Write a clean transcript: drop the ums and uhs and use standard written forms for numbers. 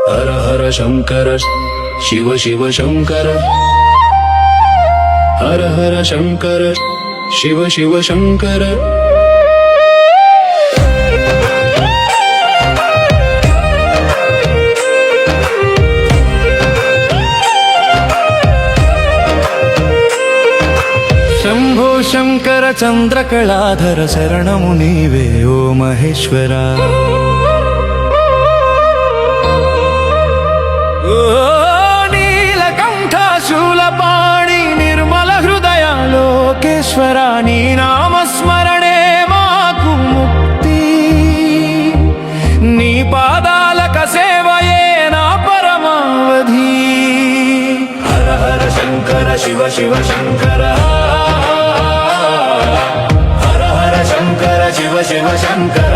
హర హర శంకర శివ శివ శంకర హర హర శంకర శివ శివ శంకర శంభో శంకర చంద్రకళాధర శరణము నీవే ఓ మహేశ్వర ఓ నీలకంఠ శూలపాణి నిర్మల హృదయ లోకేశ్వర నీ నామస్మరణే మాకు ముక్తి నీ పాదాలక సేవయే నా పరమావధి హర హర శంకర శివ శివ శంకర హర హర శంకర శివ శివ శంకర